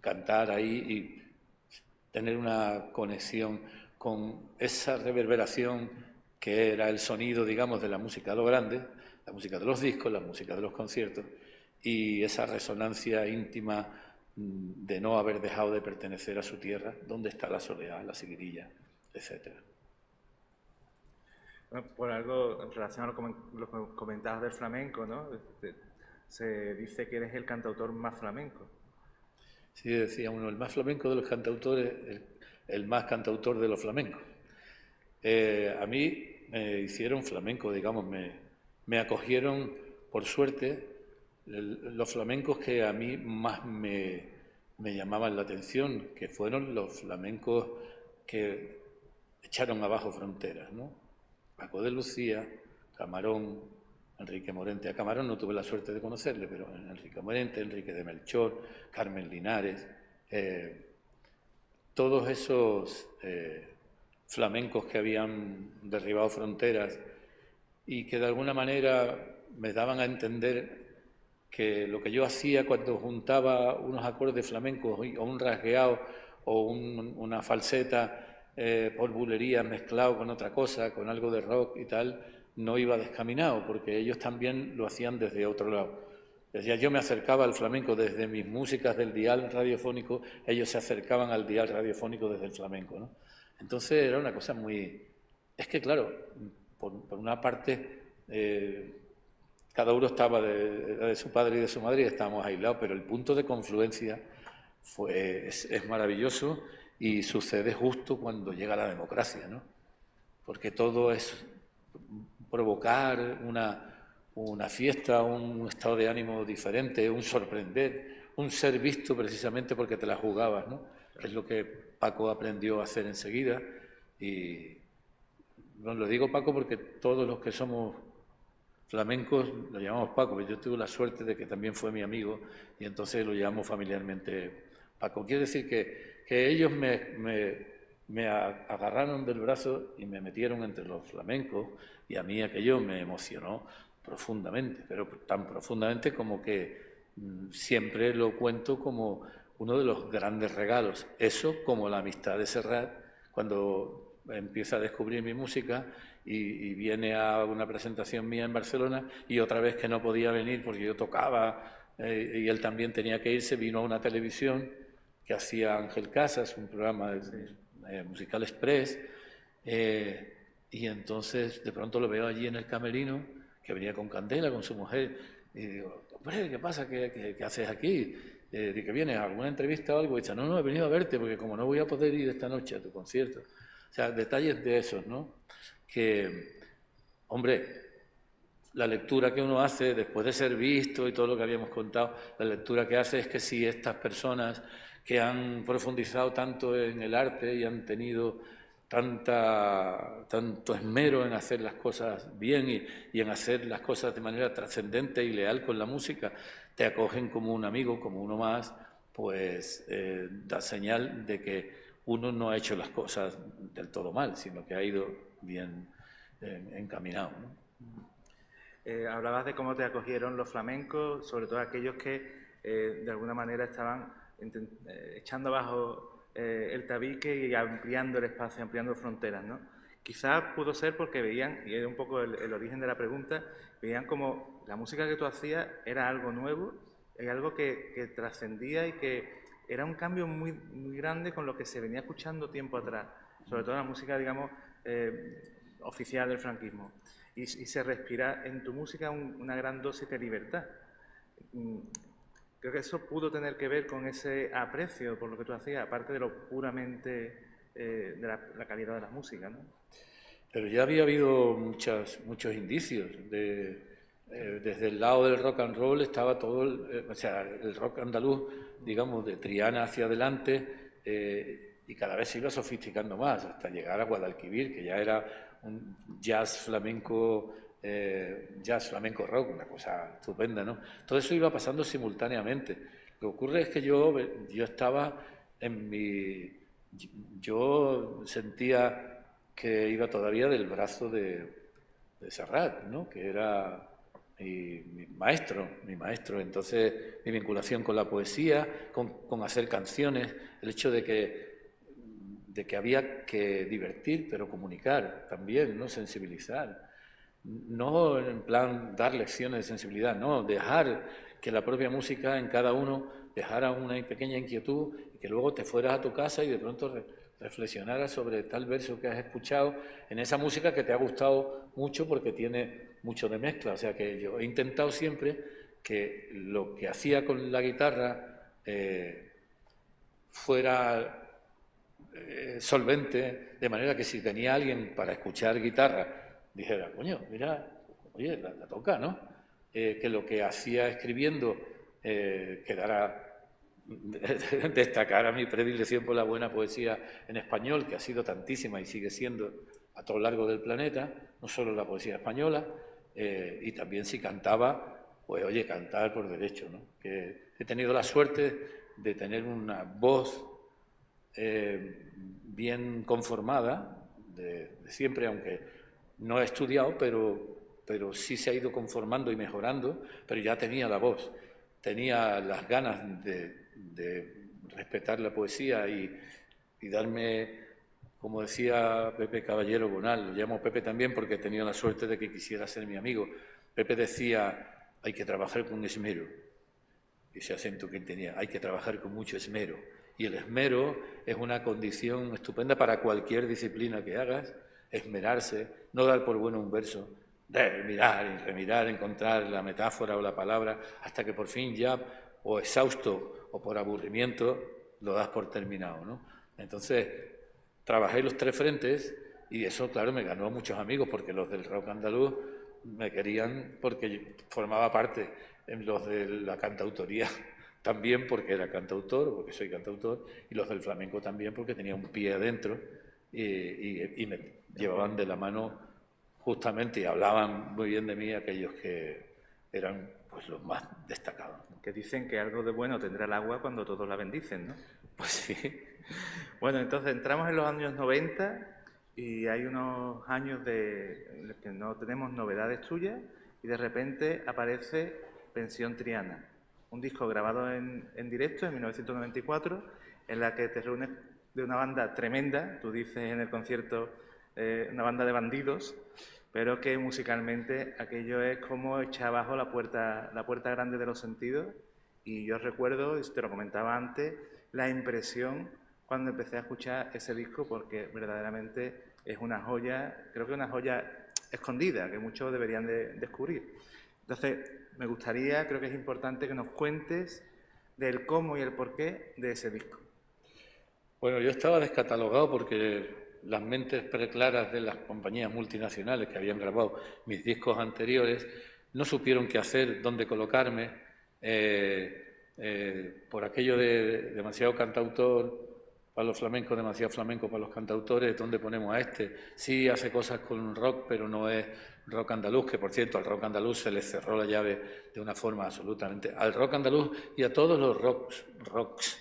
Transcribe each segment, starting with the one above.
cantar ahí y tener una conexión con esa reverberación que era el sonido, digamos, de la música de lo grande, la música de los discos, la música de los conciertos, y esa resonancia íntima de no haber dejado de pertenecer a su tierra, donde está la soleá, la seguirilla, etcétera. Bueno, por algo relacionado con lo que comentabas del flamenco, ¿no? Se dice que eres el cantautor más flamenco. Sí, decía uno, el más flamenco de los cantautores, el más cantautor de los flamencos. A mí me hicieron flamenco, digamos, me acogieron, por suerte, los flamencos que a mí más me llamaban la atención, que fueron los flamencos que echaron abajo fronteras, ¿no? Paco de Lucía, Camarón, Enrique Morente. A Camarón no tuve la suerte de conocerle, pero Enrique Morente, Enrique de Melchor, Carmen Linares, todos esos flamencos que habían derribado fronteras y que de alguna manera me daban a entender que lo que yo hacía cuando juntaba unos acordes flamencos o un rasgueado o una falseta por bulería mezclado con otra cosa, con algo de rock y tal, no iba descaminado, porque ellos también lo hacían desde otro lado. Decía, yo me acercaba al flamenco desde mis músicas del dial radiofónico, ellos se acercaban al dial radiofónico desde el flamenco, ¿no? Entonces era una cosa muy... Es que, claro, por una parte, cada uno estaba de su padre y de su madre y estábamos aislados, pero el punto de confluencia es maravilloso y sucede justo cuando llega la democracia, ¿no? Porque todo es provocar una fiesta, un estado de ánimo diferente, un sorprender, un ser visto precisamente porque te la jugabas, ¿no? Que es lo que Paco aprendió a hacer enseguida. Y no lo digo Paco porque todos los que somos flamencos lo llamamos Paco, pero yo tuve la suerte de que también fue mi amigo y entonces lo llamo familiarmente Paco. Quiere decir que ellos me agarraron del brazo y me metieron entre los flamencos y a mí aquello me emocionó profundamente, pero tan profundamente como que siempre lo cuento como uno de los grandes regalos. Eso como la amistad de Serrat, cuando empieza a descubrir mi música y viene a una presentación mía en Barcelona y otra vez que no podía venir porque yo tocaba y él también tenía que irse, vino a una televisión que hacía Ángel Casas, un programa musical express, y entonces de pronto lo veo allí en el camerino, que venía con Candela, con su mujer, y digo, hombre, ¿qué pasa? ¿Qué haces aquí? ¿De que vienes a alguna entrevista o algo? Y dice, no, he venido a verte, porque como no voy a poder ir esta noche a tu concierto. O sea, detalles de esos, ¿no? Que, hombre, la lectura que uno hace después de ser visto y todo lo que habíamos contado, la lectura que hace es que si estas personas que han profundizado tanto en el arte y han tenido tanto esmero en hacer las cosas bien y en hacer las cosas de manera trascendente y leal con la música, te acogen como un amigo, como uno más, pues da señal de que uno no ha hecho las cosas del todo mal, sino que ha ido bien encaminado, ¿no? Hablabas de cómo te acogieron los flamencos, sobre todo aquellos que de alguna manera estaban echando abajo el tabique y ampliando el espacio, ampliando fronteras, ¿no? Quizás pudo ser porque veían, y es un poco el origen de la pregunta, veían como la música que tú hacías era algo nuevo, era algo que trascendía y que era un cambio muy, muy grande con lo que se venía escuchando tiempo atrás, sobre todo la música, digamos, oficial del franquismo. Y se respira en tu música una gran dosis de libertad. Creo que eso pudo tener que ver con ese aprecio por lo que tú hacías, aparte de lo puramente de la calidad de la música, ¿no? Pero ya había habido muchos indicios. Desde el lado del rock and roll estaba todo, o sea, el rock andaluz, digamos, de Triana hacia adelante, y cada vez se iba sofisticando más, hasta llegar a Guadalquivir, que ya era un jazz flamenco rock, una cosa estupenda, ¿no? Todo eso iba pasando simultáneamente. Lo que ocurre es que yo estaba en mi... Yo sentía que iba todavía del brazo de Serrat, ¿no? Que era y mi maestro. Entonces, mi vinculación con la poesía, con hacer canciones, el hecho de que había que divertir, pero comunicar también, ¿no? Sensibilizar. No en plan dar lecciones de sensibilidad, no, dejar que la propia música en cada uno dejara una pequeña inquietud y que luego te fueras a tu casa y de pronto reflexionaras sobre tal verso que has escuchado en esa música que te ha gustado mucho porque tiene mucho de mezcla. O sea que yo he intentado siempre que lo que hacía con la guitarra fuera solvente, de manera que si tenía alguien para escuchar guitarra, dijera, coño, mira, oye, la toca, ¿no? Que lo que hacía escribiendo quedara destacara mi predilección por la buena poesía en español, que ha sido tantísima y sigue siendo a todo lo largo del planeta, no solo la poesía española, y también si cantaba, pues oye, cantar por derecho, ¿no? Que he tenido la suerte de tener una voz bien conformada, de siempre, aunque no he estudiado, pero sí se ha ido conformando y mejorando, pero ya tenía la voz, tenía las ganas de respetar la poesía y darme, como decía Pepe Caballero Bonal, lo llamo Pepe también porque he tenido la suerte de que quisiera ser mi amigo. Pepe decía, hay que trabajar con esmero, ese acento que tenía, hay que trabajar con mucho esmero. Y el esmero es una condición estupenda para cualquier disciplina que hagas, esmerarse, no dar por bueno un verso, mirar y remirar, encontrar la metáfora o la palabra, hasta que por fin ya, o exhausto o por aburrimiento, lo das por terminado, ¿no? Entonces, trabajé los tres frentes y eso, claro, me ganó a muchos amigos, porque los del rock andaluz me querían porque formaba parte, en los de la cantautoría también porque era cantautor, porque soy cantautor, y los del flamenco también porque tenía un pie adentro y me llevaban de la mano justamente y hablaban muy bien de mí aquellos que eran pues los más destacados. Que dicen que algo de bueno tendrá el agua cuando todos la bendicen, ¿no? Pues sí. Bueno, entonces entramos en los años 90 y hay unos años en los que no tenemos novedades tuyas y de repente aparece Pensión Triana, un disco grabado en directo en 1994 en la que te reúnes de una banda tremenda, tú dices en el concierto una banda de bandidos, pero que musicalmente aquello es como echar abajo la puerta grande de los sentidos. Y yo recuerdo, y te lo comentaba antes, la impresión cuando empecé a escuchar ese disco, porque verdaderamente es una joya, creo que una joya escondida, que muchos deberían de descubrir. Entonces, me gustaría, creo que es importante que nos cuentes del cómo y el porqué de ese disco. Bueno, yo estaba descatalogado porque las mentes preclaras de las compañías multinacionales que habían grabado mis discos anteriores no supieron qué hacer, dónde colocarme, por aquello de demasiado cantautor para los flamencos, demasiado flamenco para los cantautores, ¿dónde ponemos a este? Sí hace cosas con rock, pero no es rock andaluz, que por cierto al rock andaluz se le cerró la llave de una forma absolutamente... Al rock andaluz y a todos los rocks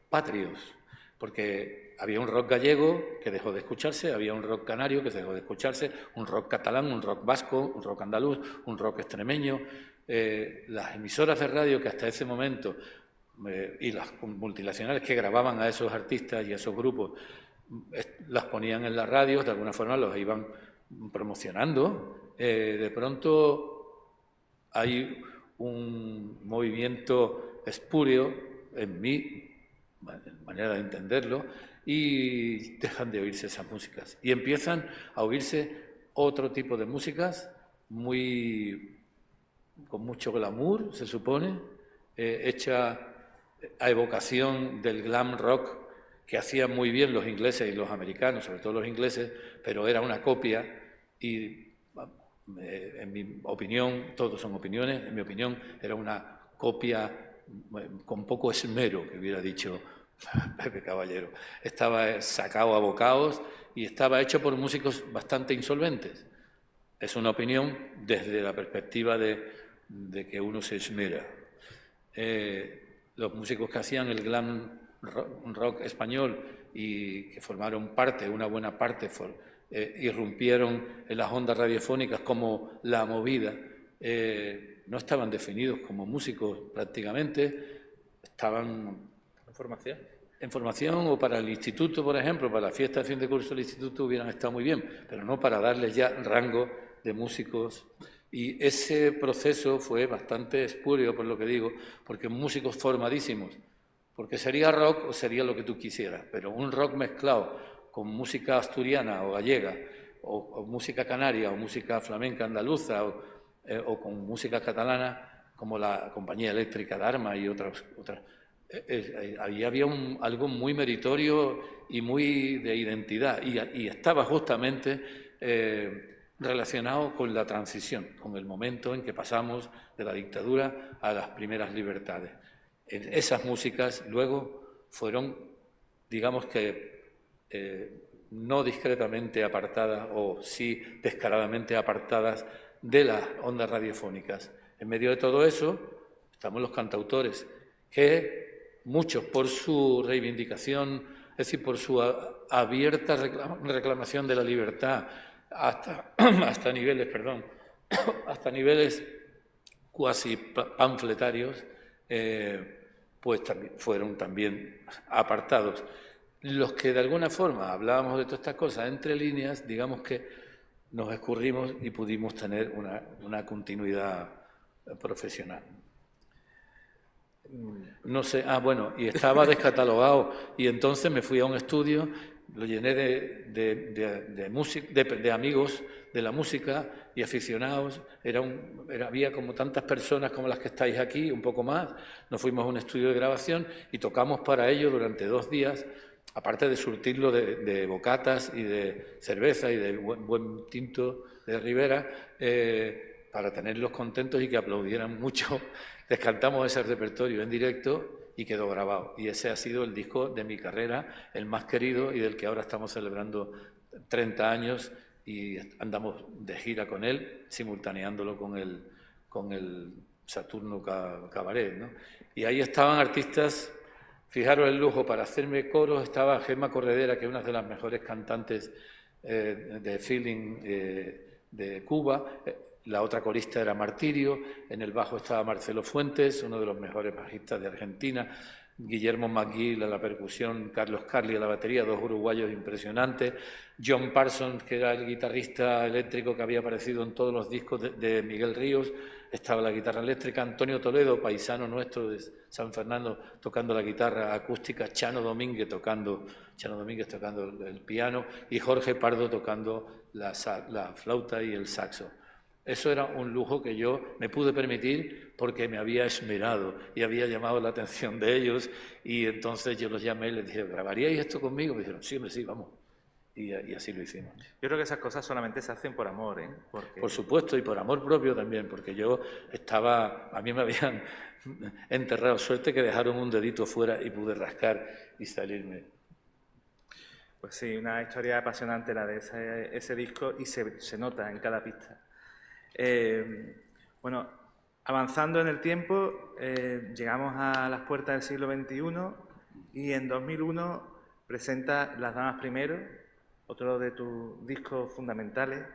patrios, porque había un rock gallego que dejó de escucharse, había un rock canario que dejó de escucharse, un rock catalán, un rock vasco, un rock andaluz, un rock extremeño. Las emisoras de radio que hasta ese momento y las multinacionales que grababan a esos artistas y a esos grupos las ponían en las radios, de alguna forma los iban promocionando. De pronto hay un movimiento espúreo en mi manera de entenderlo y dejan de oírse esas músicas y empiezan a oírse otro tipo de músicas con mucho glamour, se supone, hecha a evocación del glam rock que hacían muy bien los ingleses y los americanos, sobre todo los ingleses, pero era una copia y en mi opinión, todos son opiniones, en mi opinión era una copia con poco esmero, que hubiera dicho Pepe Caballero. Estaba sacado a bocados y estaba hecho por músicos bastante insolventes. Es una opinión desde la perspectiva de que uno se esmera. Los músicos que hacían el glam rock español y que formaron parte, una buena parte irrumpieron en las ondas radiofónicas como La Movida, no estaban definidos como músicos prácticamente, estaban en formación o para el instituto, por ejemplo, para la fiesta de fin de curso del instituto hubieran estado muy bien, pero no para darles ya rango de músicos. Y ese proceso fue bastante espurio, por lo que digo, porque músicos formadísimos, porque sería rock o sería lo que tú quisieras, pero un rock mezclado con música asturiana o gallega, o música canaria, o música flamenca andaluza, o con música catalana, como la Compañía Eléctrica de Arma y otras. Ahí había algo muy meritorio y muy de identidad, y estaba justamente relacionado con la transición, con el momento en que pasamos de la dictadura a las primeras libertades. Esas músicas luego fueron, digamos que, no discretamente apartadas, o sí descaradamente apartadas de las ondas radiofónicas. En medio de todo eso estamos los cantautores, que muchos por su reivindicación, es decir, por su abierta reclamación de la libertad, hasta niveles cuasi panfletarios, pues fueron también apartados. Los que de alguna forma hablábamos de todas estas cosas entre líneas, digamos que nos escurrimos y pudimos tener una continuidad profesional. No sé, bueno, y estaba descatalogado, y entonces me fui a un estudio, lo llené de amigos de la música y aficionados. Había como tantas personas como las que estáis aquí, un poco más. Nos fuimos a un estudio de grabación y tocamos para ello durante 2 días, aparte de surtirlo de bocatas y de cerveza y de buen tinto de Ribera, para tenerlos contentos y que aplaudieran mucho. Les cantamos ese repertorio en directo y quedó grabado. Y ese ha sido el disco de mi carrera, el más querido, y del que ahora estamos celebrando 30 años y andamos de gira con él, simultaneándolo con el Saturno Cabaret, ¿no? Y ahí estaban artistas, fijaros el lujo, para hacerme coros estaba Gemma Corredera, que es una de las mejores cantantes de feeling de Cuba. La otra corista era Martirio, en el bajo estaba Marcelo Fuentes, uno de los mejores bajistas de Argentina, Guillermo McGill a la percusión, Carlos Carli a la batería, 2 uruguayos impresionantes, John Parsons, que era el guitarrista eléctrico que había aparecido en todos los discos de Miguel Ríos, estaba la guitarra eléctrica, Antonio Toledo, paisano nuestro de San Fernando, tocando la guitarra acústica, Chano Domínguez tocando el piano y Jorge Pardo tocando la flauta y el saxo. Eso era un lujo que yo me pude permitir porque me había esmerado y había llamado la atención de ellos, y entonces yo los llamé y les dije, ¿grabaríais esto conmigo? Me dijeron, sí, hombre, sí, vamos. Y así lo hicimos. Yo creo que esas cosas solamente se hacen por amor, ¿eh? Por supuesto, y por amor propio también, porque a mí me habían enterrado, suerte que dejaron un dedito fuera y pude rascar y salirme. Pues sí, una historia apasionante la de ese disco, y se nota en cada pista. Bueno, avanzando en el tiempo, llegamos a las puertas del siglo XXI y en 2001 presenta Las Damas Primero, otro de tus discos fundamentales,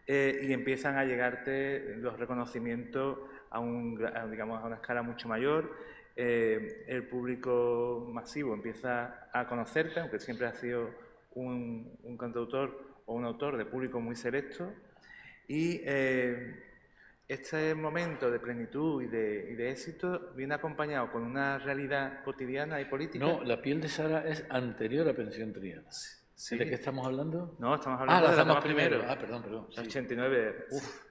y empiezan a llegarte los reconocimientos a una escala mucho mayor. El público masivo empieza a conocerte, aunque siempre has sido un cantautor o un autor de público muy selecto. Y este momento de plenitud y de éxito viene acompañado con una realidad cotidiana y política. No, La piel de Sara es anterior a Pensión Triana. Sí. ¿De qué estamos hablando? No, estamos hablando de Las Damas Primero. Perdón. Sí. 89. Uf.